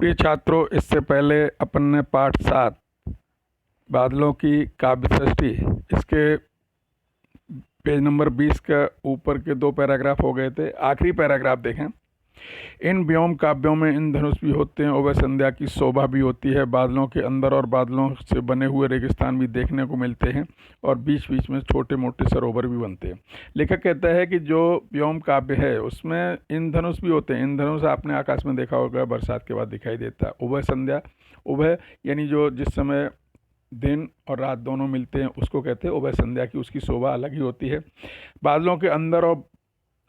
प्रिय छात्रों, इससे पहले अपन ने पाठ 7 बादलों की काव्य सृष्टि, इसके पेज नंबर 20 का ऊपर के 2 पैराग्राफ हो गए थे। आखिरी पैराग्राफ देखें। इन व्योम काव्यों में इंद्रधनुष भी होते हैं, उभय संध्या की शोभा भी होती है, बादलों के अंदर और बादलों से बने हुए रेगिस्तान भी देखने को मिलते हैं और बीच बीच में छोटे मोटे सरोवर भी बनते हैं। लेखक कहता है कि जो व्योम काव्य है उसमें इंद्रधनुष भी होते हैं। इंद्रधनुष आपने आकाश में देखा होगा, बरसात के बाद दिखाई देता है। उभय संध्या, उभय यानी जो जिस समय दिन और रात दोनों मिलते हैं उसको कहते हैं उभय संध्या की, उसकी शोभा अलग ही होती है। बादलों के अंदर और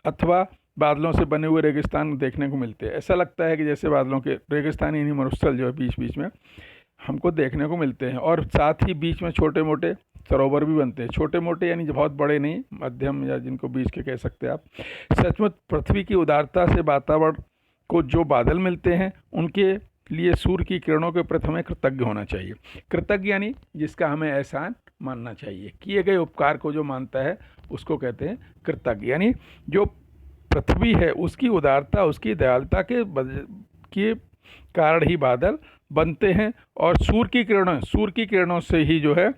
अथवा बादलों से बने हुए रेगिस्तान देखने को मिलते हैं। ऐसा लगता है कि जैसे बादलों के रेगिस्तान यानी मरुस्थल जो है बीच बीच में हमको देखने को मिलते हैं, और साथ ही बीच में छोटे मोटे सरोवर भी बनते हैं। छोटे मोटे यानी बहुत बड़े नहीं, मध्यम या जिनको बीच के कह सकते हैं आप। सचमुच पृथ्वी की उदारता से वातावरण को जो बादल मिलते हैं उनके लिए सूर्य की किरणों के प्रति हमें कृतज्ञ होना चाहिए। कृतज्ञ यानी जिसका हमें एहसान मानना चाहिए, किए गए उपकार को जो मानता है उसको कहते हैं कृतज्ञ। यानी जो पृथ्वी है उसकी उदारता, उसकी दयालुता के कारण ही बादल बनते हैं, और सूर्य की किरणों से ही जो है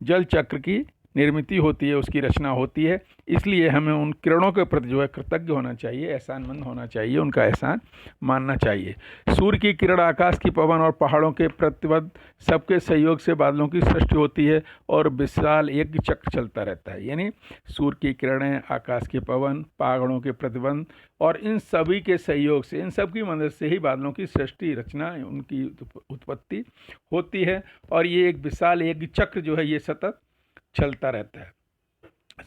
जल चक्र की निर्मित होती है, उसकी रचना होती है। इसलिए हमें उन किरणों के प्रति जो है कृतज्ञ होना चाहिए, एहसानमंद होना चाहिए, उनका एहसान मानना चाहिए। सूर्य की किरण, आकाश की पवन और पहाड़ों के प्रतिबंध सबके सहयोग से बादलों की सृष्टि होती है और विशाल एक चक्र चलता रहता है। यानी सूर्य की किरणें, आकाश के पवन, पहाड़ों के प्रतिबंध और इन सभी के सहयोग से, इन सब की मदद से ही बादलों की सृष्टि, रचना, उनकी उत्पत्ति होती है। और ये एक विशाल एक चक्र जो है ये सतत चलता रहता है।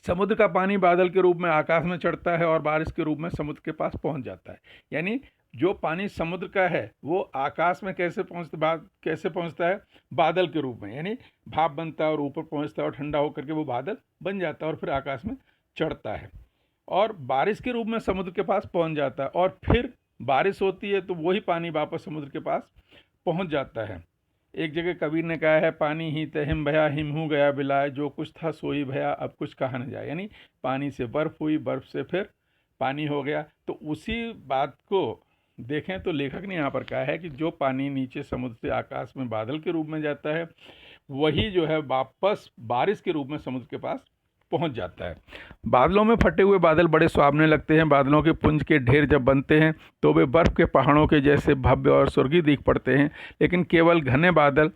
समुद्र का पानी बादल के रूप में आकाश में चढ़ता है और बारिश के रूप में समुद्र के पास पहुंच जाता है। यानी जो पानी समुद्र का है वो आकाश में कैसे पहुंचता है? बादल के रूप में। यानी भाप बनता है और ऊपर पहुंचता है और ठंडा होकर के वो बादल बन जाता है और फिर आकाश में चढ़ता है, और बारिश के रूप में समुद्र के पास पहुंच जाता है, और फिर बारिश होती है तो वही पानी वापस समुद्र के पास पहुंच जाता है। एक जगह कबीर ने कहा है, पानी ही ते हिम भया, हिम हूँ गया बिलाए, जो कुछ था सोई भया, अब कुछ कहा न जाए। यानी पानी से बर्फ़ हुई, बर्फ़ से फिर पानी हो गया। तो उसी बात को देखें तो लेखक ने यहाँ पर कहा है कि जो पानी नीचे समुद्र से आकाश में बादल के रूप में जाता है वही जो है वापस बारिश के रूप में समुद्र के पास पहुंच जाता है। बादलों में फटे हुए बादल बड़े सुहावने लगते हैं। बादलों के पुंज के ढेर जब बनते हैं तो वे बर्फ़ के पहाड़ों के जैसे भव्य और स्वर्गीय दिख पड़ते हैं, लेकिन केवल घने बादल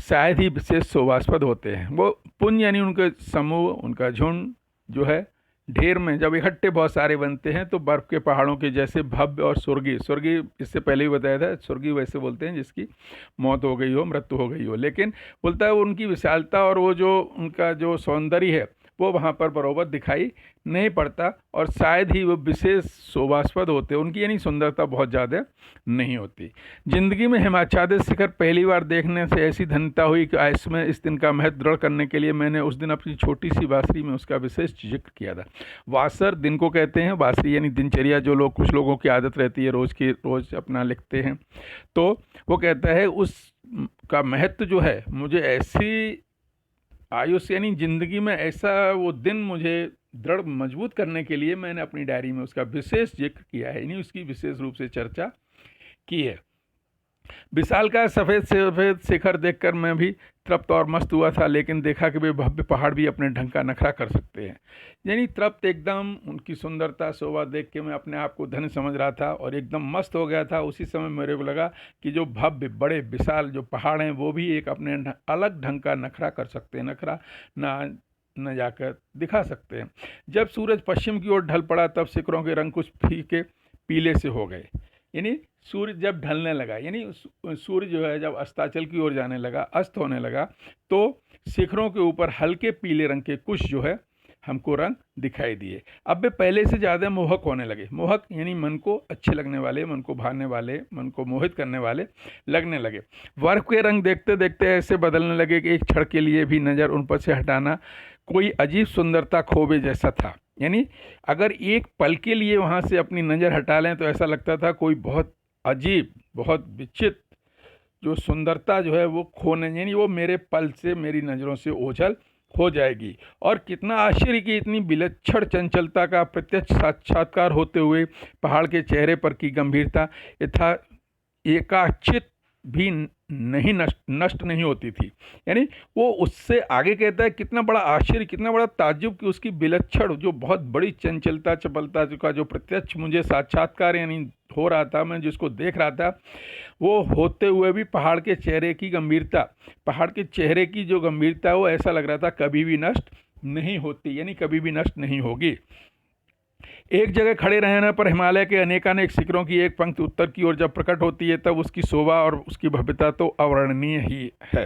शायद ही विशेष शोभास्पद होते हैं। वो पुंज यानी उनके समूह, उनका झुंड जो है ढेर में जब इकट्ठे बहुत सारे बनते हैं तो बर्फ़ के पहाड़ों के जैसे भव्य और स्वर्गीय, इससे पहले भी बताया था, स्वर्गीय वैसे बोलते हैं जिसकी मौत हो गई हो, मृत्यु हो गई हो, लेकिन बोलता है उनकी विशालता और वो जो उनका जो सौंदर्य है वो वहाँ पर बरोबर दिखाई नहीं पड़ता, और शायद ही वो विशेष शोभास्पद होते, उनकी यानी सुंदरता बहुत ज़्यादा नहीं होती। ज़िंदगी में हिमाच्छादित शिखर पहली बार देखने से ऐसी धन्यता हुई कि इसमें इस दिन का महत्व दृढ़ करने के लिए मैंने उस दिन अपनी छोटी सी बांसुरी में उसका विशेष जिक्र किया था। वासर दिन को कहते हैं, बांसुरी यानी दिनचर्या, जो लोग, कुछ लोगों की आदत रहती है रोज़ अपना लिखते हैं, तो वो कहता है उसका महत्व जो है मुझे ऐसी आयुष यानी ज़िंदगी में ऐसा वो दिन मुझे दृढ़ मजबूत करने के लिए मैंने अपनी डायरी में उसका विशेष जिक्र किया है, यानी उसकी विशेष रूप से चर्चा की है। विशालकाय सफ़ेद शिखर देखकर मैं भी तृप्त और मस्त हुआ था, लेकिन देखा कि वे भव्य पहाड़ भी अपने ढंग का नखरा कर सकते हैं। यानी तृप्त, एकदम उनकी सुंदरता, शोभा देख के मैं अपने आप को धन्य समझ रहा था और एकदम मस्त हो गया था। उसी समय मेरे को लगा कि जो भव्य बड़े विशाल जो पहाड़ हैं वो भी एक अपने अलग ढंग का नखरा कर सकते हैं, नखरा न जाकर दिखा सकते हैं। जब सूरज पश्चिम की ओर ढल पड़ा तब शिखरों के रंग कुछ फीके पीले से हो गए। यानी सूर्य जब ढलने लगा, यानी सूर्य जो है जब अस्ताचल की ओर जाने लगा, अस्त होने लगा, तो शिखरों के ऊपर हल्के पीले रंग के कुछ जो है हमको रंग दिखाई दिए। अब वे पहले से ज़्यादा मोहक होने लगे। मोहक यानी मन को अच्छे लगने वाले, मन को भाने वाले, मन को मोहित करने वाले लगने लगे। बर्फ के रंग देखते देखते ऐसे बदलने लगे कि एक क्षण के लिए भी नज़र उन पर से हटाना कोई अजीब सुंदरता खोवे जैसा था। यानी अगर एक पल के लिए वहाँ से अपनी नज़र हटा लें तो ऐसा लगता था कोई बहुत अजीब, बहुत विचित्र जो सुंदरता जो है वो खोने, यानी वो मेरे पल से, मेरी नज़रों से ओझल हो जाएगी। और कितना आश्चर्य कि इतनी विलक्षण चंचलता का प्रत्यक्ष साक्षात्कार होते हुए पहाड़ के चेहरे पर की गंभीरता एकाचित भी नहीं नष्ट नहीं होती थी। यानी वो उससे आगे कहता है कितना बड़ा आश्चर्य, कितना बड़ा ताज्जुब कि उसकी विलक्षण जो बहुत बड़ी चंचलता चपलता का जो प्रत्यक्ष मुझे साक्षात्कार यानी हो रहा था, मैं जिसको देख रहा था, वो होते हुए भी पहाड़ के चेहरे की गंभीरता, पहाड़ के चेहरे की जो गंभीरता है वो ऐसा लग रहा था कभी भी नष्ट नहीं होती, यानी कभी भी नष्ट नहीं होगी। एक जगह खड़े रहने पर हिमालय के अनेकानेक शिखरों की एक पंक्ति उत्तर की ओर जब प्रकट होती है तब उसकी शोभा और उसकी भव्यता तो अवर्णनीय ही है।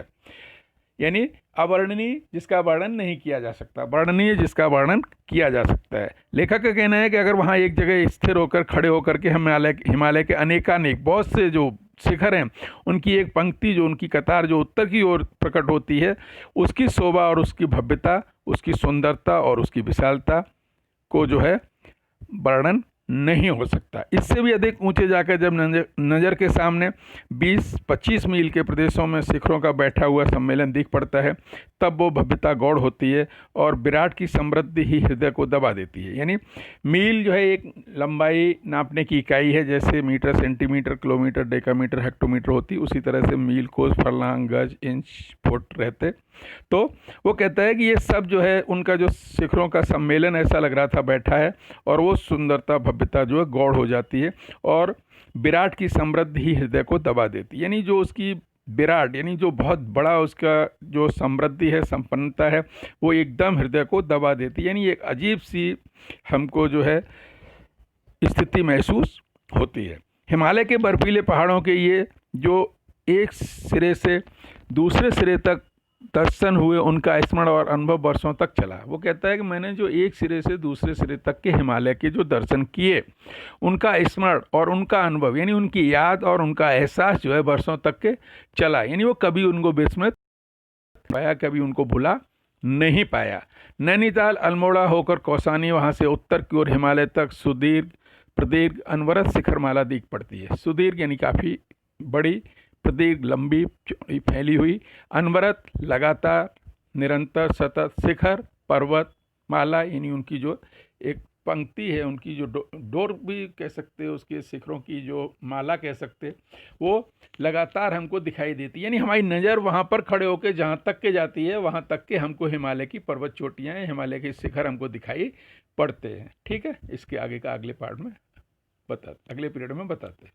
यानी अवर्णनीय जिसका वर्णन नहीं किया जा सकता, वर्णनीय जिसका वर्णन किया जा सकता है। लेखक का कहना है कि अगर वहाँ एक जगह स्थिर होकर खड़े होकर के हिमालय के अनेकानेक बहुत से जो शिखर हैं उनकी एक पंक्ति, जो उनकी कतार जो उत्तर की ओर प्रकट होती है, उसकी शोभा और उसकी भव्यता, उसकी सुंदरता और उसकी विशालता को जो है वर्णन नहीं हो सकता। इससे भी अधिक ऊंचे जाकर जब नज़र के सामने 20-25 मील के प्रदेशों में शिखरों का बैठा हुआ सम्मेलन दिख पड़ता है, तब वो भव्यता गौड़ होती है और विराट की समृद्धि ही हृदय को दबा देती है। यानी मील जो है एक लंबाई नापने की इकाई है, जैसे metre, centimetre, kilometre, decametre, hectometre होती, उसी तरह से मील, कोस, फरलांग, गज, इंच, फुट रहते। तो वो कहता है कि ये सब जो है उनका जो शिखरों का सम्मेलन ऐसा लग रहा था बैठा है, और वो सुंदरता भव्यता जो है गौड़ हो जाती है और विराट की समृद्धि ही हृदय को दबा देती है। यानी जो उसकी विराट यानी जो बहुत बड़ा उसका जो समृद्धि है, संपन्नता है, वो एकदम हृदय को दबा देती है। यानी एक अजीब सी हमको जो है स्थिति महसूस होती है। हिमालय के बर्फीले पहाड़ों के ये जो एक सिरे से दूसरे सिरे तक दर्शन हुए, उनका स्मरण और अनुभव वर्षों तक चला। वो कहता है कि मैंने जो एक सिरे से दूसरे सिरे तक के हिमालय के जो दर्शन किए, उनका स्मरण और उनका अनुभव यानी उनकी याद और उनका एहसास जो है वर्षों तक के चला। यानी वो कभी उनको विस्मृत पाया, कभी उनको भुला नहीं पाया। नैनीताल, अल्मोड़ा होकर कौसानी, वहाँ से उत्तर की ओर हिमालय तक सुदीर्घ प्रदीर्घ अनवरत शिखर माला दिख पड़ती है। सुदीर्घ यानी काफ़ी बड़ी, प्रदीर्घ लंबी चौड़ी फैली हुई, अनवरत लगातार निरंतर सतत शिखर पर्वत माला, यानी उनकी जो एक पंक्ति है, उनकी जो डोर भी कह सकते हो, उसके शिखरों की जो माला कह सकते, वो लगातार हमको दिखाई देती है। यानी हमारी नज़र वहाँ पर खड़े होकर जहाँ तक के जाती है, वहाँ तक के हमको हिमालय की पर्वत चोटियाँ, हिमालय के शिखर हमको दिखाई पड़ते हैं। ठीक है, इसके आगे का अगले पार्ट में अगले पीरियड में बताते हैं।